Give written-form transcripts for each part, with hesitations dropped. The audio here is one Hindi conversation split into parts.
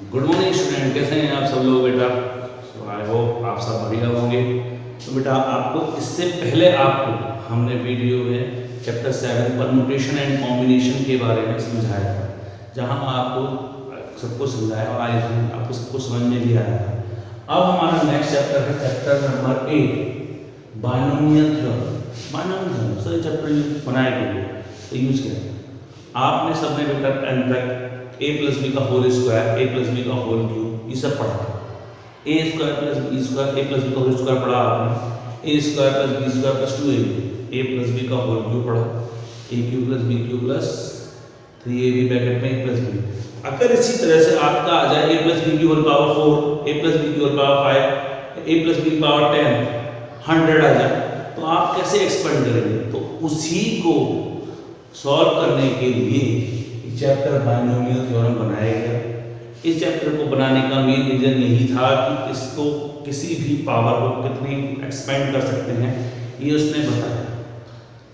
गुड मॉर्निंग स्टूडेंट, कैसे हैं आप सब लोग बेटा। आई होप आप सब बढ़िया होंगे। तो बेटा आपको इससे पहले आपको हमने वीडियो में चैप्टर 7 परम्यूटेशन एंड कॉम्बिनेशन के बारे में समझाया था, जहां आपको सबको समझाया और आई थिंक आपको सबको समझ में भी आया था। अब हमारा नेक्स्ट चैप्टर है chapter number 8 binomial theorem. Binomial theorem sir chapter बनाए गए तो यूज किया आपने सबने बेटा एन तक a प्लस बी का whole square, a plus B का होल क्यूब, ये सब पढ़ा था। A square plus B square, A plus B का होल स्क्वायर पढ़ा आपने। A square plus B square plus 2ab, A plus B का होल क्यूब पढ़ा। A cube plus B cube plus 3ab bracket में a प्लस बी। अगर इसी तरह से आपका आ जाए a प्लस बी की whole power 4, a plus B की whole power 5, a plus B की पावर 10, 100 आ जाए तो आप कैसे एक्सपेंड करेंगे? तो उसी को सॉल्व करने के लिए चैप्टर बाइनोमियल थ्योरम बनाया गया। इस चैप्टर को बनाने का मेन रीजन यही था कि इसको किसी भी पावर को कितनी एक्सपेंड कर सकते हैं ये उसने बताया।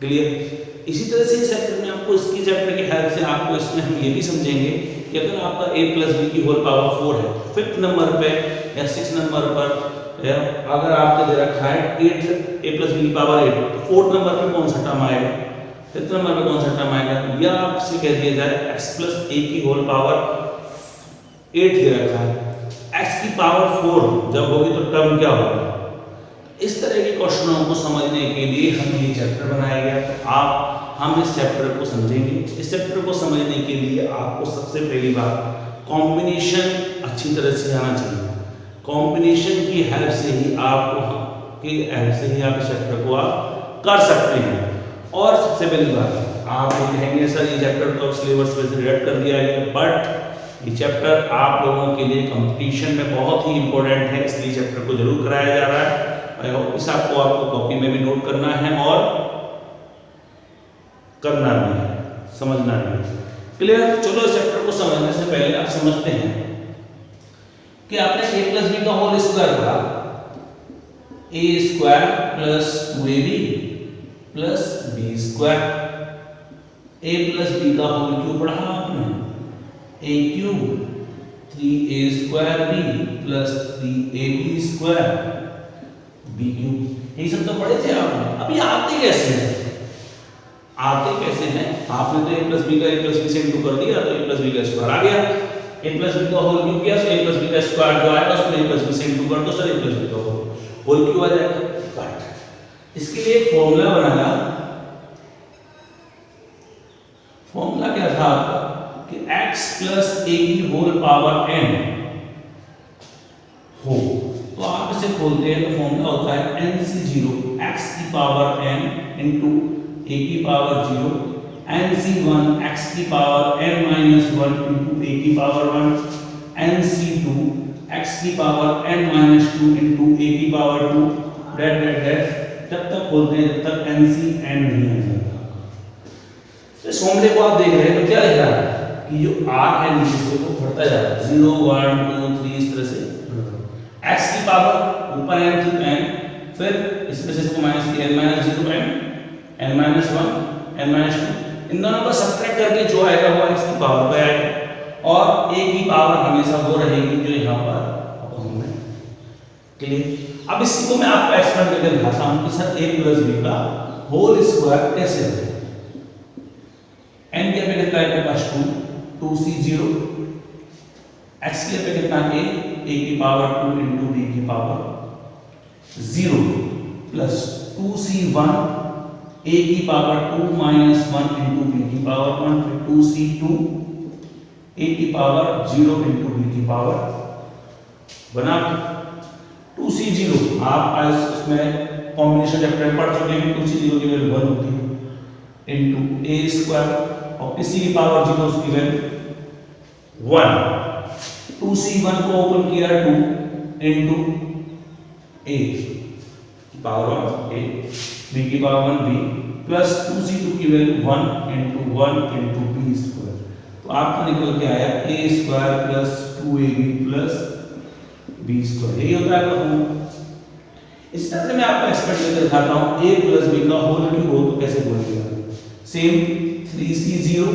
क्लियर? इसी तरह से इस चैप्टर में आपको इसकी चैप्टर की हेल्प से आपको इसमें हम ये भी समझेंगे कि अगर आपका a प्लस बी की होल पावर 4 है, 5th नंबर पे या 6th नंबर पर अगर आपको दे रखा है 8 a प्लस बी की पावर 8, तो 4th नंबर पे कौन सा टर्म आएगा, 5th नंबर पे कौन सा टर्म आएगा? या आपसे कह दिया जाए x प्लस a की होल पावर 8 दे रखा है, x की पावर 4 जब होगी तो टर्म क्या होगा? इस तरह के क्वेश्चनों को समझने के लिए हम ये चैप्टर बनाया गया। तो हम इस चैप्टर को समझेंगे। इस चैप्टर को समझने के लिए आपको सबसे पहली बात कॉम्बिनेशन अच्छी तरह से आना चाहिए। कॉम्बिनेशन की हेल्प से ही आप इस चैप्टर को आप कर सकते हैं। और सबसे पहली बात आप कहेंगे सर ये चैप्टर तो सिलेबस में से रिलेट कर दिया गया, बट ये चैप्टर आप लोगों के लिए कंपटीशन में बहुत ही इंपॉर्टेंट है, इसलिए चैप्टर को जरूर कराया जा रहा है। इस आपको कॉपी में भी नोट करना है और करना भी है, समझना भी है। क्लियर? चलो इस चैप्टर को समझने से पहले आप समझते हैं कि आपने a प्लस बी का होल स्क्वायर पढ़ा, a square plus 2ab plus B square. a plus B का होल क्यूब पढ़ा आपने, a cube 3a square b plus 3ab square b cube. ये सब तो पढ़े थे आपने। अभी आते कैसे हैं? आपने तो a प्लस बी का a प्लस बी से इंटू कर दिया तो a प्लस बी का स्क्वायर आ गया। a प्लस बी का होल क्यूब किया तो a प्लस बी का स्क्वायर जो आएगा उसमें a प्लस बी से इंटू कर दो सर a प्लस बी का होल क्यूब आ जाएगा। बट इसके लिए एक फॉर्मूला बनाया। फॉर्मूला क्या था आपका कि x प्लस a की होल पावर n हो, तो आप इसे खोलते हैं तो फॉर्मूला होता है nc0 x की पावर n इंटू a की पावर 0, nc1 x की power n minus 1 into a की पावर 1, nc2 x की power n minus 2 into a की पावर 2, डेट जब तक खोलते हैं जब तक nc n नहीं आ जाता। तो इस फॉर्मूले को आप देख रहे हैं तो क्या लिख रहा है कि जो r है नीचे से वो बढ़ता जा रहा है 0 1 2 3 इस तरह से x की पावर ऊपर n थी n, फिर इसमें से इसको माइनस किया n minus 0 n minus 1 n minus 2, इन दोनों को सब्ट्रैक्ट करके जो आएगा वो x की पावर पे आएगा और a की पावर हमेशा वो रहेगी जो यहाँ पर हमने। क्लियर? अब इसी को मैं आपको एक्सप्लेन करके दिखाता हूँ कि सर a प्लस b का होल स्क्वायर कैसे है। n के पे कितना है मेरे पास 2c0, x के पे कितना a की पावर 2 इंटू b की पावर 0 प्लस 2c1 a की पावर 2 माइनस 1 इंटू b की पावर 1, फिर 2c2 a की पावर 0 इंटू b की पावर बना 2c0। आप उसमें कॉम्बिनेशन चैप्टर में पढ़ चुके हैं, 2c0 की वैल्यू 1 होती है इंटू a स्क्वायर और किसी की पावर 0 उसकी वैल्यू 1। 2c1 को ओपन किया 2 इंटू a की पावर 1 a, b की पावर 1 b प्लस 2c2 की वैल्यू 1 इंटू b स्क्वायर। तो आपका निकल के आया a square plus 2ab plus b square. यही होता है फॉर्मूला। इस तरह से मैं आपको एक्सपेक्ट करके दिखाता हूं a प्लस b का होल क्यूब हो तो कैसे बोलेगा। सेम 3c0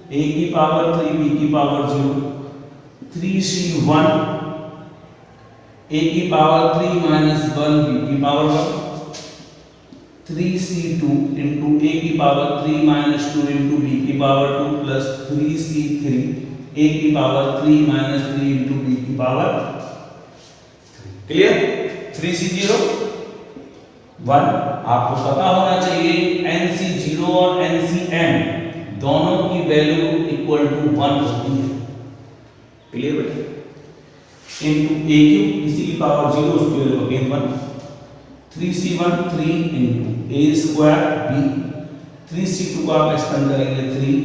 a की पावर 3 b की पावर 0 3c1 a की पावर 3 माइनस 1 b की पावर 1, 3c2 इंटू a की पावर 3 माइनस 2 इंटू b की पावर 2 प्लस 3c3 a की पावर 3 माइनस 3 इंटू b की पावर 3। क्लियर? 3c0 1 आपको पता होना चाहिए nc0 और ncm दोनों की वैल्यू इक्वल टू 1 होती है। क्लियर बेटा? इनटू a क्यूब किसी की पावर 0 उसकी value again 1, 3c1 3 into a square b, 3c2 को आप एक्सपेंड करेंगे 3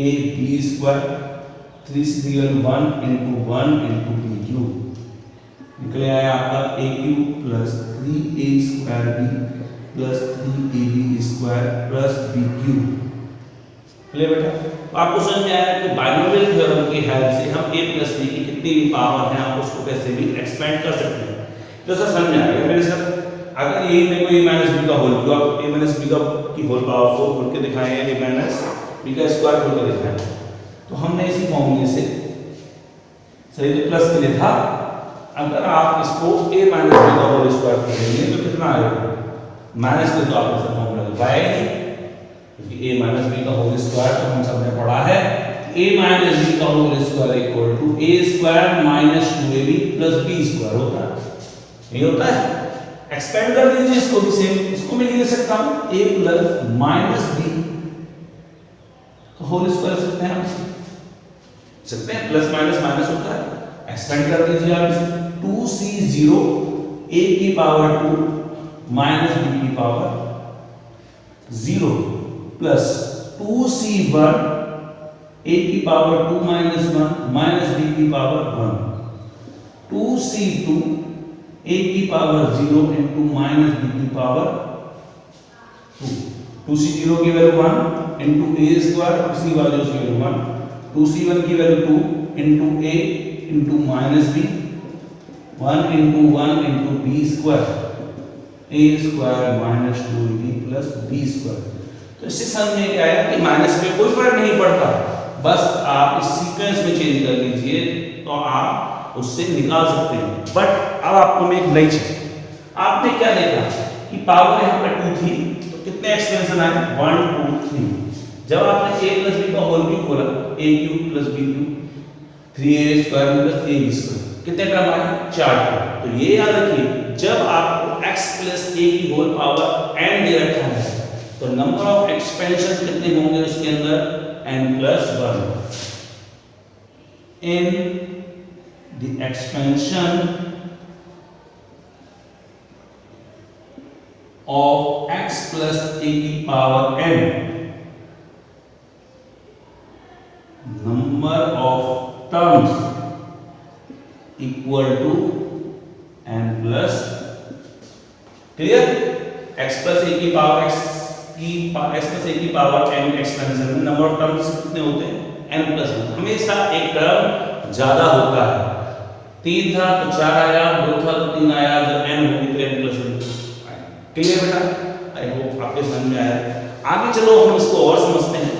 a b square, 3c3 value 1 into 1 into b cube निकले आया आपका a cube plus 3a square b plus 3ab square plus b cube. Clear बेटा? तो आपको समझ में आया कि बाइनोमियल थ्योरम की हेल्प से हम a प्लस b की कितनी भी पावर है आप उसको कैसे भी एक्सपेंड कर सकते हैं। तो सर समझ में आएगा मेरे सर, अगर a में कोई माइनस b का होल क्यूब आप a माइनस b का की होल पावर 4 खोल के दिखाएं या a माइनस b का स्क्वायर खोल के दिखाएं, तो हमने इसी फॉर्मूले से सही तो प्लस के लिए था, अगर आप इसको a माइनस b का होल स्क्वायर करेंगे तो कितना आएगा? माइनस के तो आप इसका फॉर्मूला लगाएंगे नहीं, क्योंकि a माइनस b का होल स्क्वायर तो हम सबने पढ़ा है a माइनस b का whole square equal to a square minus 2ab plus b square होता है। ये होता है, एक्सपेंड कर दीजिए इसको भी सेम, इसको मैं लिख सकता हूं a प्लस माइनस b का होल स्क्वायर सकते हैं हम सकते हैं, प्लस माइनस माइनस होता है, एक्सपेंड कर दीजिए आप इसे 2c0 a की पावर 2 माइनस b की पावर 0 प्लस 2c1 a की पावर 2 माइनस 1 माइनस b की पावर 1, 2c2 a की पावर 0 इंटू माइनस b की पावर 2, 2c0 की वैल्यू 1 इंटू a स्क्वायर, उसी वैल्यू की वैल्यू 1, 2c1 की value 2 into a into minus b, 1 into 1 into b square, a square minus 2ab plus b square. तो इससे समझ में क्या आया कि माइनस में कोई फर्क नहीं पड़ता, बस आप इस सीक्वेंस में चेंज कर लीजिए तो आप उससे निकाल सकते हैं। बट अब आपको मैं एक नई चीज, आपने क्या देखा कि पावर यहाँ पे 2 थी तो कितने एक्सपेंशन आए? 1 2 3। जब आपने a प्लस b का होल क्यूब खोला a cube plus b cube 3a square plus 3ab square, कितने टर्म आए? 4 टर्म। तो ये याद रखिए जब आपको x प्लस a की होल पावर n दे रखा है तो नंबर ऑफ एक्सपेंशन कितने होंगे उसके अंदर? n plus 1। in the expansion of x plus a की power n, number of terms equal to n plus, clear? x plus a की पावर x प्लस a की पावर n एक्सपेंशन में नंबर ऑफ टर्म्स कितने होते हैं? n plus 1। हमेशा एक टर्म ज्यादा होता है, 3 था तो 4 आया, 2 था तो 3 आया, जब n होगी तो n प्लस 1 आया। क्लियर बेटा? आई होप आपके समझ में आया। आगे चलो हम इसको और समझते हैं।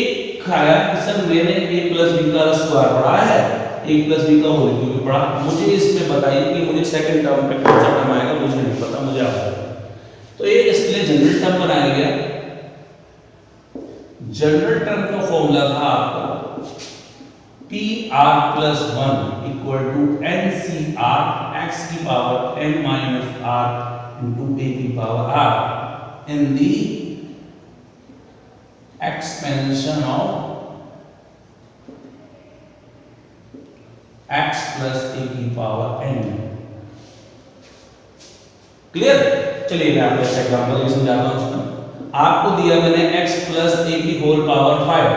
एक आया कि सर मैंने a प्लस b का स्क्वायर पढ़ा है, a प्लस b का होल क्यूब पढ़ा, मुझे इसमें बताइए कि मुझे सेकंड टर्म पे कौन सा टर्म आएगा, मुझे नहीं पता, मुझे आप बताइए। तो एक इसके लिए जनरल टर्म बनाया गया। जनरल टर्म का फॉर्मूला था आपका pr plus 1 equal to ncr x की power n minus r into a की power r in the expansion of x plus a की पावर n। क्लियर? चलिए मैं आपको एक एग्जांपल समझाता हूं उसमें। आपको दिया मैंने x प्लस a की whole power 5,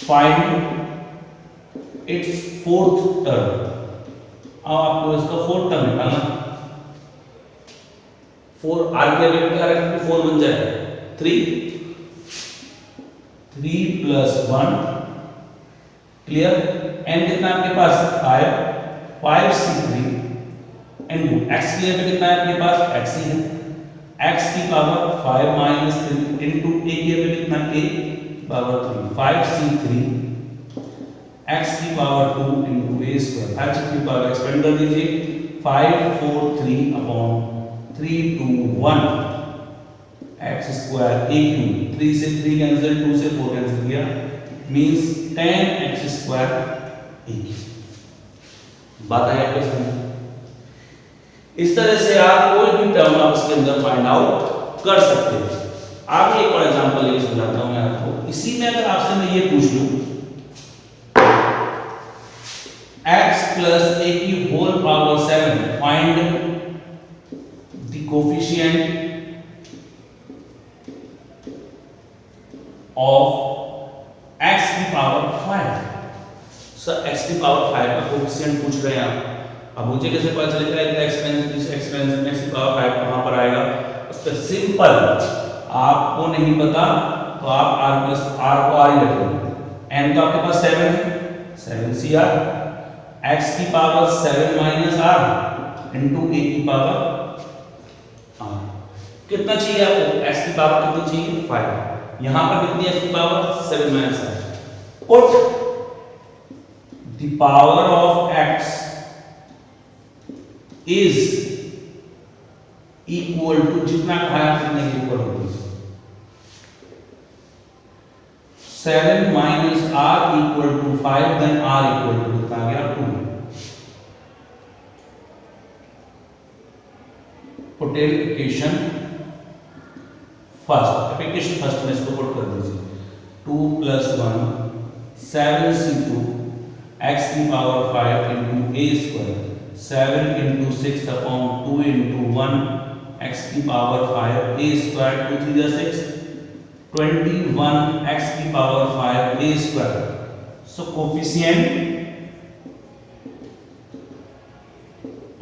find its fourth term. अब आपको इसका फोर्थ टर्म निकालना, 4 r के वैल्यू क्या रखेंगे? 4 बन जाएगा, 3 प्लस 1, क्लियर? n कितना आपके पास? 5c3 इनटू x की वैल्यू कितना है आपके पास? x ही है, x की पावर 5 माइनस 3 इनटू a की वैल्यू कितना? a पावर 3, 5c3 x की पावर 2 इंटू ए स्क्वायर, 5 की पावर एक्सपेंड कर दीजिए, 5 4 3 अपॉन 3 2 1 एक्स स्क्वायर ए क्यूब, 3 से 3 कैंसिल, 2 से 4 कैंसिल किया, मींस 10 एक्स स्क्वायर ए क्यूब। बात है आपके समझ? इस तरह से आप कोई भी टर्म आप इसके अंदर फाइंड आउट कर सकते हैं। आगे एक और एग्जांपल लेके समझाता हूं मैं आपको। इसी में अगर आपसे मैं ये पूछ लूं x plus a की whole power 7, find the coefficient of x की पावर 5। सर x की पावर 5 का कोफिशिएंट पूछ रहे हैं आप। अब मुझे कैसे पता चलेगा इनका एक्सपेंशन x की पावर 5 कहां पर आएगा? उस पर सिंपल, आपको नहीं पता तो आप r को r ही रखेंगे। n तो आपके पास 7 है, 7cr, x की power 7 minus r into a की पावर r। कितना चाहिए आपको? x की पावर कितनी चाहिए? 5। यहां पर कितनी x की power? 7 minus r। Put the power of x is equal to, जितना खाया उतने के ऊपर होगी, 7 minus r equal to 5, then r equal to कितना आ गया? 2। Put equation first, application first में इसको पुट कर दीजिए, 2 + 1 7c2 x की power 5 into a square, 7 into 6 upon 2 into 1 x की पावर 5 a स्क्वायर, 2 3 जा 6, 21 x की power 5 a square. So coefficient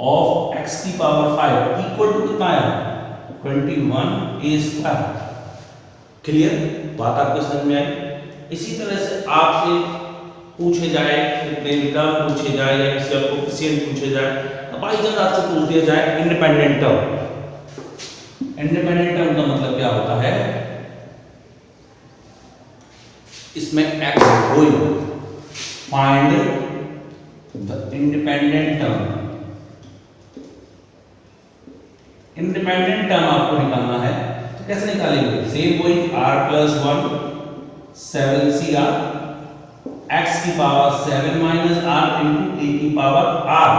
of x की पावर 5 इक्वल टू कितना आया? 21 a स्क्वायर। क्लियर? बात आपको समझ में आई? इसी तरह से आपसे पूछे जाए, कितने टर्म पूछे जाए या किसी और कोफिशिएंट पूछे जाए, तो बाई चांस आपसे पूछ दिया जाए इंडिपेंडेंट टर्म। इंडिपेंडेंट टर्म का मतलब क्या होता है? इसमें x हो, find the independent term. Independent term आपको निकालना है, तो कैसे निकालेंगे? सेम वही, r + 1 7cr, x की power 7 minus r into a की पावर r।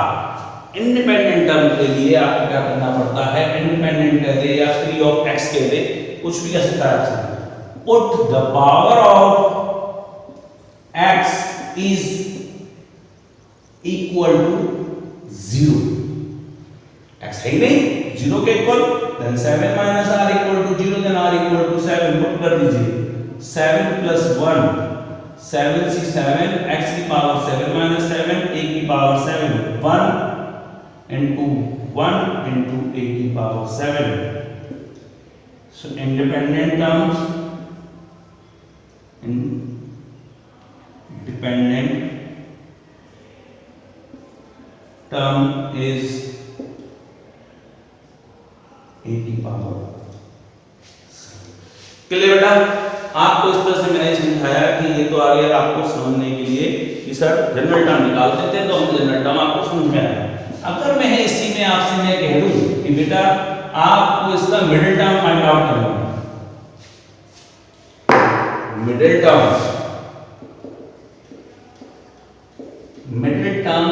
इंडिपेंडेंट टर्म के लिए आपको क्या करना पड़ता है? इंडिपेंडेंट कह दे या फ्री ऑफ x कह दे, कुछ भी कह सकता है। Put the power of x is equal to 0। x है ही नहीं, 0 के इक्वल, then 7 minus r equal to 0, then r equal to 7। Put कर दीजिए, 7 + 1 7c7 x की पावर 7 माइनस 7 a की पावर 7, 1 इंटू 1 इंटू a की power 7। So independent terms, independent term is a की पावर। क्लियर बेटा? आपको इस तरह से मैंने समझाया कि ये तो आ गया आपको समझने के लिए कि सर जनरल टर्म निकालते थे, तो हम जनरल टर्म आपको समझ में आया। अगर मैं इसी में आपसे मैं कह दूं कि बेटा आपको इसका मिडिल टर्म फाइंड आउट करना है, मिडिल टर्म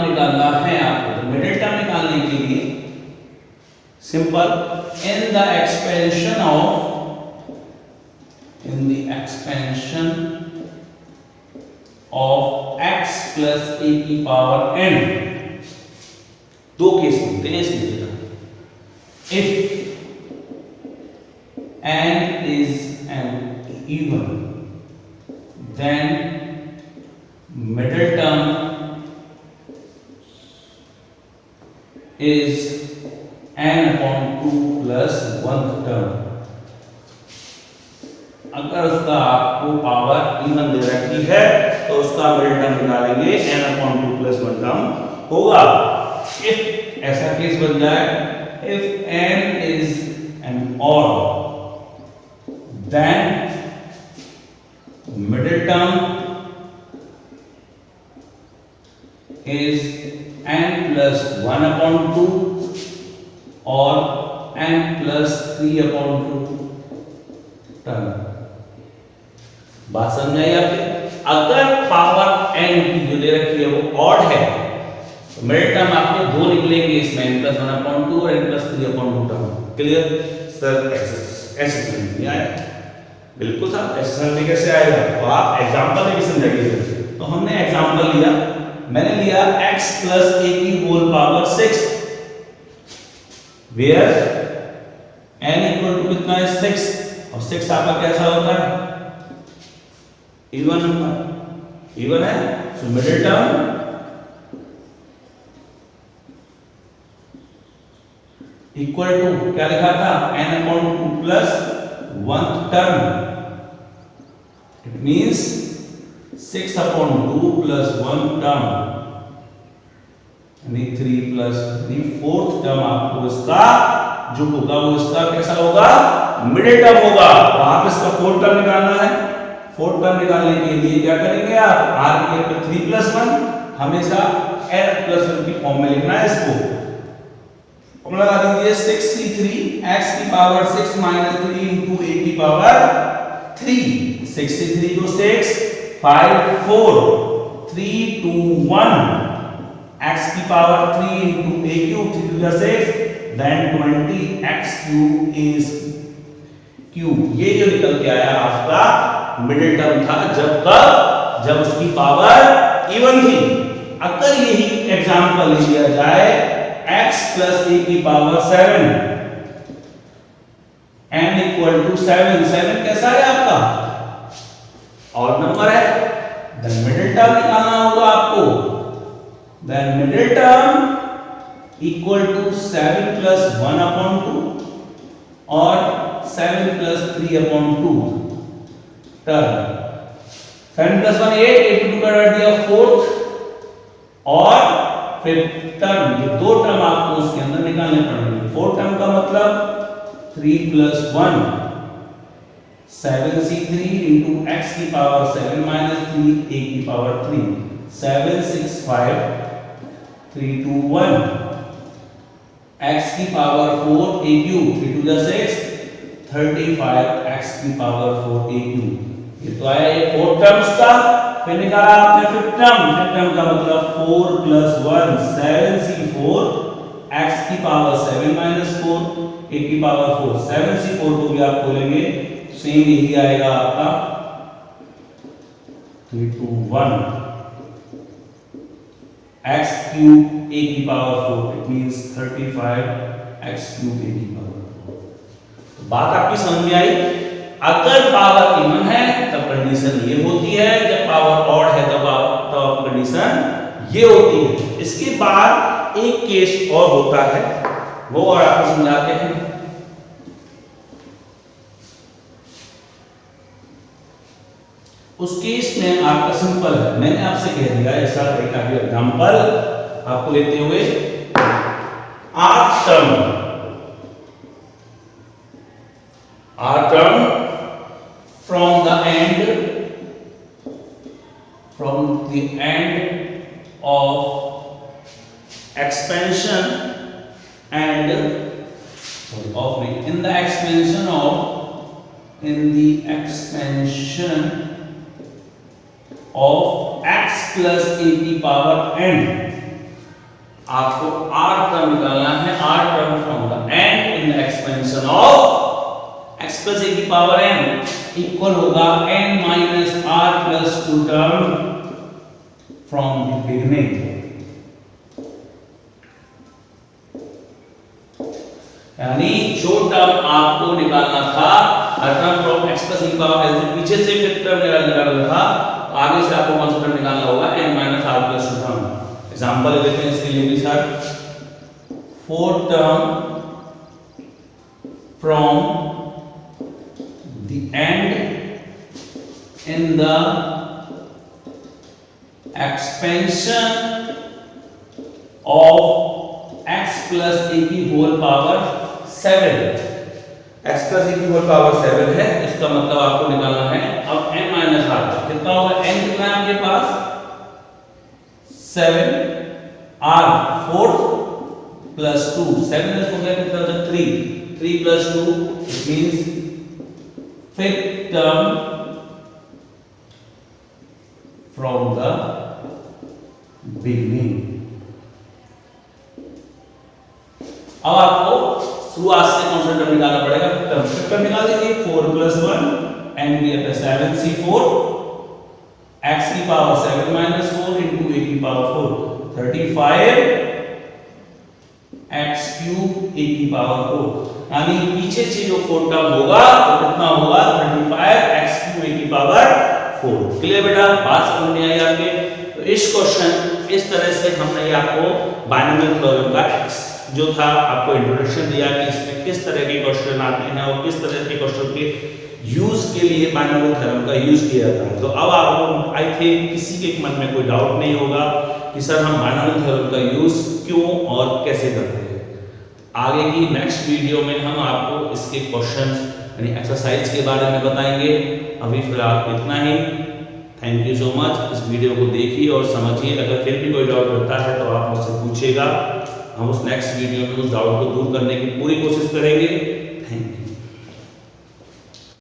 निकालना है आपको, तो मिडिल टर्म निकालने के लिए simple, in the expansion of x plus a की पावर n। दो केस होते हैं इसमें। If n is an even, then middle term is n/2 plus 1th term। अगर उसका आपको पावर इवन दे रखी है तो उसका मिडिल टर्म निकालेंगे, n/2 plus 1 टर्म होगा। इफ ऐसा केस बन जाए, if n is an odd, then middle term is n plus 1 upon 2 और n plus 3 upon 2 टर्म। बात समझ आई आपके? अगर पावर n की जो दे रखी है वो ऑड है तो मिडिल टर्म आपके दो निकलेंगे इसमें, n plus 1 upon 2 और n plus 3 upon 2 term. Clear sir? ऐसे नहीं आया, बिल्कुल साहब ऐसे समझ कैसे आएगा? तो आप एग्जांपल में भी समझाइए। तो हमने एग्जांपल लिया, मैंने लिया x plus a की whole power 6 where n equal to कितना है 6 और 6 आपका कैसा होता है? इवन नंबर, इवन है। So middle term equal to क्या लिखा था? n upon 2 plus 1th term, it means 6 upon 2 plus 1 term यानी 3 plus 3 4th term आपको इसका जो होगा वो इसका कैसा होगा? मिडिल टर्म होगा। तो आप इसका 4th टर्म निकालना है। 4th टर्म निकालने के लिए क्या करेंगे आप? r के ऊपर 3 plus 1 हमेशा n plus 1 की फॉर्म में लिखना है इसको। फॉर्मूला लगा दीजिए 6c3 x की पावर 6 minus 3 into a की पावर 3। 6c3 को 6 5 4 3 2 1 x की power 3 into a cube 3 to the 6 then 20 x cube is cube। ये जो निकल के आया आपका मिडिल टर्म था। जब उसकी पावर इवन थी। अगर यही एग्जांपल लिया जाए x plus a की पावर 7 n equal to 7 कैसा है आपका? और नंबर है। then मिडिल टर्म निकालना होगा आपको। then middle term equal to 7 plus 1 upon 2 और 7 plus 3 upon 2 टर्म। 7 plus 1 8 8 2 का कर दिया 4th और फिर टर्म, ये दो टर्म आपको उसके अंदर निकालने पड़ेंगे। 4 टर्म का मतलब 3 plus 1 7c3 into x की पावर 7 minus 3 a की पावर 3 7 6 5 3 2 1 x की power 4 a cube 3 to the 6 35 x की पावर 4 a cube। ये तो आया ये 4 टर्म्स का। फिर निकाला आपने 5th टर्म का मतलब 4 plus 1 7c4 x की पावर 7 minus 4 a की पावर 4 7c4 को भी आप खोलेंगे सेम यही आएगा आपका 3 2 1 x cube a की power 4 it means 35 x cube a की पावर 4। तो बात आपकी समझ में आई? अगर पावर इवन है तब कंडीशन ये होती है, जब पावर ऑड है तब कंडीशन ये होती है। इसके बाद एक केस और होता है, वो और आपको समझाते हैं। उस केस में आपका सिंपल है, मैंने आपसे कह दिया ऐसा तरीका भी एग्जांपल आपको लेते हुए r term from the end of expansion and in the expansion of x plus a की पावर n। आपको r टर्म निकालना है। r term from the and in the expansion of x plus a की पावर n इक्वल होगा n minus r plus 2 term from the beginning. यानी जो टर्म आपको निकालना था term from x plus a की पावर n, पीछे से फिर टर्म निकालना था, आगे से आपको कौन सा टर्म निकालना होगा? n minus r plus 2 term. Example देखते हैं इसके लिए भी sir. 4 term from the end in the expansion of x plus a की whole power 7। x plus a की होल पावर 7 है, इसका मतलब आपको निकालना है अब n minus r। कितना होगा? n कितना है आपके पास? 7 r 4 plus 2 7 हो गया कितना हो जाएगा 3 3 plus 2 it means fifth term from the beginning। अब आपको शुरुआत से कौन सा टर्म निकालना पड़ेगा, टर्म निकाल दीजिए 4 plus 1 and we have 7c4 x की पावर 7 minus 4 into a की पावर 4 35 x cube a की पावर 4 यानी पीछे से जो 4 टर्म होगा तो कितना होगा 35 x cube a की पावर 4। क्लियर बेटा, बात समझ में आई आपके। तो इस क्वेश्चन इस तरह से हमने आपको बाइनोमियल थ्योरम का जो था आपको इंट्रोडक्शन दिया कि इसमें किस तरह के क्वेश्चन आते हैं और किस तरह के क्वेश्चन के यूज के लिए बाइनोमियल थ्योरम का यूज किया जाता है। तो अब आपको आई थिंक किसी के मन में कोई डाउट नहीं होगा कि सर हम बाइनोमियल थ्योरम का यूज क्यों और कैसे करते हैं। आगे की नेक्स्ट वीडियो में हम आपको इसके क्वेश्चंस यानी एक्सरसाइज के बारे में बताएंगे। अभी फिलहाल इतना ही। Thank you so much. इस वीडियो को देखिए और समझिए। अगर फिर भी कोई डाउट होता है तो आप मुझसे पूछिएगा, हम उस नेक्स्ट वीडियो में उस डाउट को दूर करने की पूरी कोशिश करेंगे। Thank you.